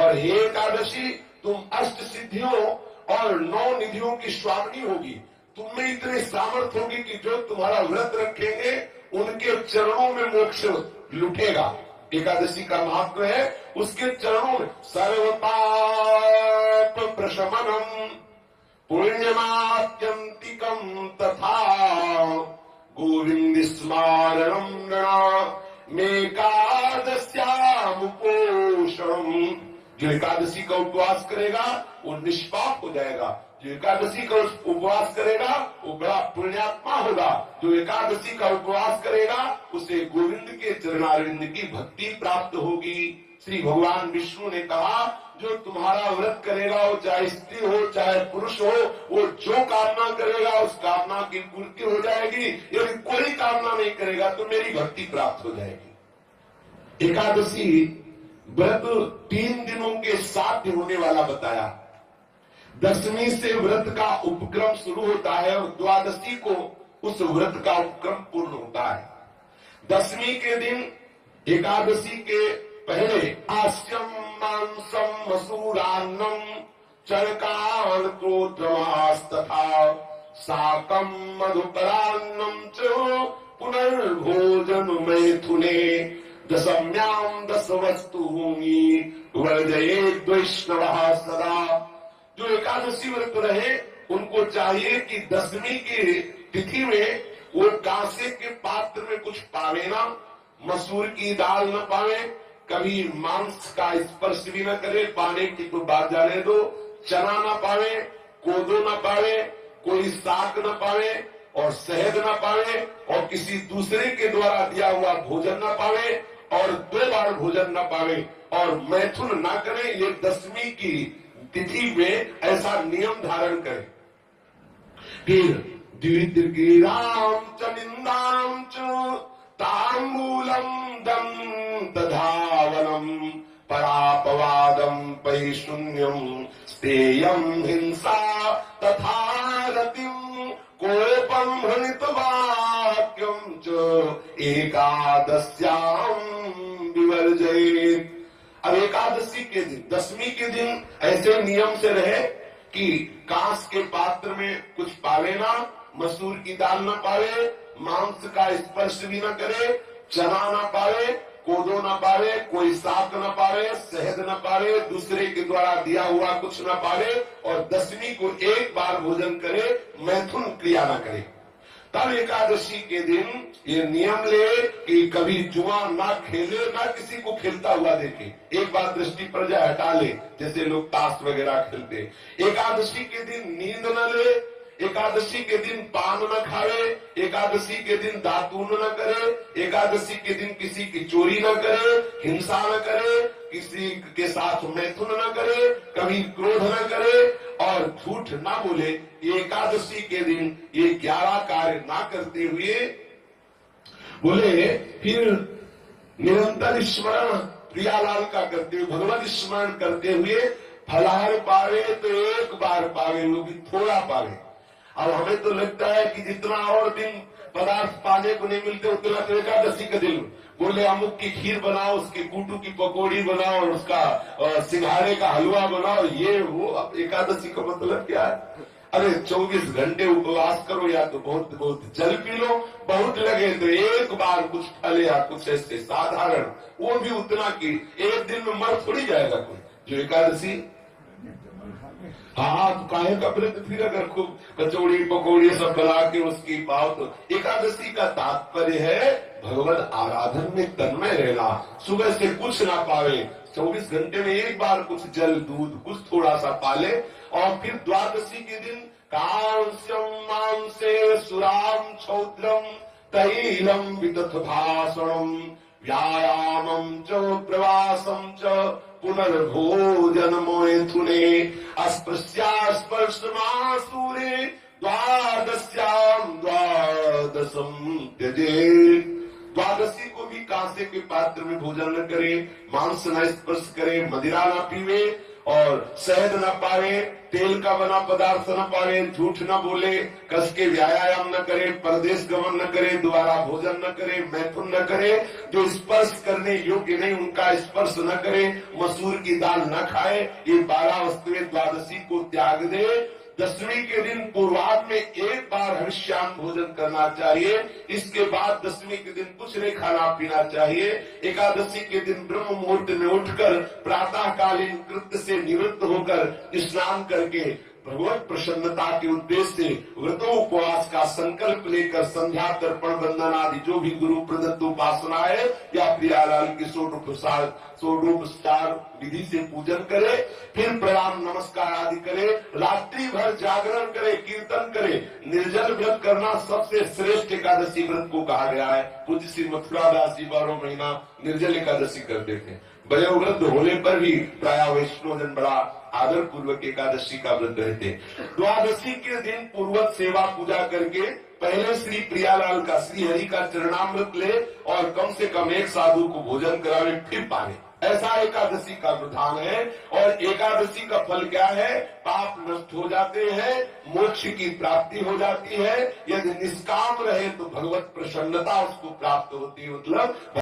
और एकादशी तुम अष्ट सिद्धियों और 9 निधियों की स्वामिनी होगी। तुममें इतनी सामर्थ्य होगी कि जो तुम्हारा व्रत रखेंगे उनके चरणों में मोक्ष लुटेगा। एकादशी का महत्व है उसके चरणों में सर्वपाप प्रशमनम पुण्यमात्यंतिकम तथा गोविंद स्मारणम मेकादश्यामुपोषणम। जो एकादशी का उपवास करेगा वो निष्पाप हो जाएगा। जो एकादशी का उपवास करेगा वो बड़ा पुण्यात्मा होगा। जो एकादशी का उपवास करेगा उसे गोविंद के चरणारविंद की भक्ति प्राप्त होगी। श्री भगवान विष्णु ने कहा जो तुम्हारा व्रत करेगा वो चाहे स्त्री हो चाहे पुरुष हो, वो जो कामना करेगा उस कामना की पूर्ति हो जाएगी। यदि कोई कामना नहीं करेगा तो मेरी भक्ति प्राप्त हो जाएगी। एकादशी व्रत 3 दिनों के साथ होने वाला बताया। दशमी से व्रत का उपक्रम शुरू होता है और द्वादशी को उस व्रत का उपक्रम पूर्ण होता है। दशमी के दिन एकादशी के पहले आस्यम मांसम मसूरान्नम चरकान क्रोत्रमास्तथा साकम मधुकरान्नम च पुनर्भोजन मैथुने दशम्याम 10 वस्तुनि वर्जयेत् वैष्णवः सदा। जो एकादशी व्रत रहे उनको चाहिए कि दशमी की तिथि में वो कांसे के पात्र में कुछ पावे ना, मसूर की दाल न पावे, कभी मांस का स्पर्श भी न करे, पाने की तो बात जाने दो, चना न पावे, कोदो न पावे, कोई साग न पावे और शहद न पावे और किसी दूसरे के द्वारा दिया हुआ भोजन न पावे और 2 बार भोजन न पावे और मैथुन न करे। ये दशमी की तिथि में ऐसा नियम धारण करे। फिर द्वितीराम च निंदाम च तांबूलम दंत धावनम परापवादम पैशून्यम स्तेयम हिंसा तथा रतिम कोपम हृत वाक्यम च एकादश्याम विवर्जयेत्। अब एकादशी के दिन दशमी के दिन ऐसे नियम से रहे कि कांस के पात्र में कुछ पावे ना, मसूर की दाल न पावे, मांस का स्पर्श भी न करे, चना न पावे, कोदो न पावे, कोई साग न पावे, शहद न पावे, दूसरे के द्वारा दिया हुआ कुछ न पावे और दशमी को 1 बार भोजन करे, मैथुन क्रिया न करे। तब एकादशी के दिन ये नियम ले कि कभी जुआ ना खेले, ना किसी को खेलता हुआ देखे। एक बार दृष्टि पर जाए हटा ले, जैसे लोग ताश वगैरह खेलते। एकादशी के दिन नींद न ले, एकादशी के दिन पान न खावे, एकादशी के दिन दातून न करे, एकादशी के दिन किसी की चोरी न करे, हिंसा न करे, किसी के साथ मैथुन न करे, कभी क्रोध न करे और झूठ ना बोले। एकादशी के दिन ये 11 कार्य ना करते हुए बोले फिर निरंतर स्मरण प्रियालाल का करते हुए, भगवत स्मरण करते हुए फलाहार पावे तो 1 बार पावे, लोग थोड़ा पावे। अब हमें तो लगता है कि जितना और दिन पदार्थ पाने को नहीं मिलते उतना तो एकादशी के दिन बोले अमुक की खीर बनाओ, उसकी कूटू की पकौड़ी बनाओ और उसका सिंघाड़े का हलवा बनाओ, ये वो। अब एकादशी का मतलब क्या है? अरे 24 घंटे उपवास करो या तो बहुत बहुत जल पी लो, बहुत लगे तो 1 बार कुछ फल या कुछ ऐसे साधारण, वो भी उतना कि 1 दिन में मर थोड़ी जाएगा कोई। जो एकादशी हाँ तो काहे का व्रत फिर अगर खूब कचौड़ी पकौड़ी सब बना के उसकी पाओ तो। एकादशी का तात्पर्य है भगवत आराधन में तन्मय रहना। सुबह से कुछ ना पावे, 24 घंटे में 1 बार कुछ जल दूध कुछ थोड़ा सा पाले और फिर द्वादशी के दिन कांस्यम मांसे सुराम छौद्रम तैलम विदथ भाषणम व्यायामम च प्रवासम च पुनर्भोजन मैथुने अस्पृश्यास्पर्शमासूरे द्वादश्याम द्वादशम त्यजेत्। द्वादशी को भी कांसे के पात्र में भोजन न करे, मांस न स्पर्श करे, मदिरा न पीवे और शहद न पावे, तेल का बना पदार्थ न पावे, झूठ न बोले, कस के व्यायाम न करे, परदेश गमन न करे, दोबारा भोजन न करे, मैथुन न करे, जो स्पर्श करने योग्य नहीं उनका स्पर्श न करे, मसूर की दाल न खाए, ये 12 वस्तुएं द्वादशी को त्याग दे। दसवीं के दिन पूर्वाह्न में एक बार हविष्यान्न भोजन करना चाहिए। इसके बाद दसवीं के दिन कुछ नहीं खाना पीना चाहिए। एकादशी के दिन ब्रह्म मुहूर्त में उठकर प्रातःकालीन कृत्य से निवृत्त होकर स्नान करके भगवत प्रसन्नता के उद्देश्य से व्रतों उपवास का संकल्प लेकर संध्या तर्पण वंदन आदि जो भी गुरु प्रदत्त उपासना है या प्रियालाल की षोडोपचार विधि से पूजन करे, फिर प्रणाम नमस्कार आदि करे, रात्रि भर जागरण करे, कीर्तन करे। निर्जल व्रत करना सबसे श्रेष्ठ एकादशी व्रत को कहा गया है। पूज्य श्री मथुरा दास जी 12 महीना निर्जल एकादशी करते थे। वयोवृद्ध होने पर भी प्राय वैष्णव जन बड़ा आदर पूर्वक एकादशी का व्रत रहते। द्वादशी के दिन पूर्वक सेवा पूजा करके पहले श्री प्रियालाल का श्री हरि का चरणामृत ले और कम से कम एक साधु को भोजन करावे, फिर पावे। ऐसा एकादशी का विधान है। और एकादशी का फल क्या है? पाप नष्ट हो जाते हैं, मोक्ष की प्राप्ति हो जाती है। यदि निष्काम रहे तो भगवत प्रसन्नता उसको प्राप्त होती है। मतलब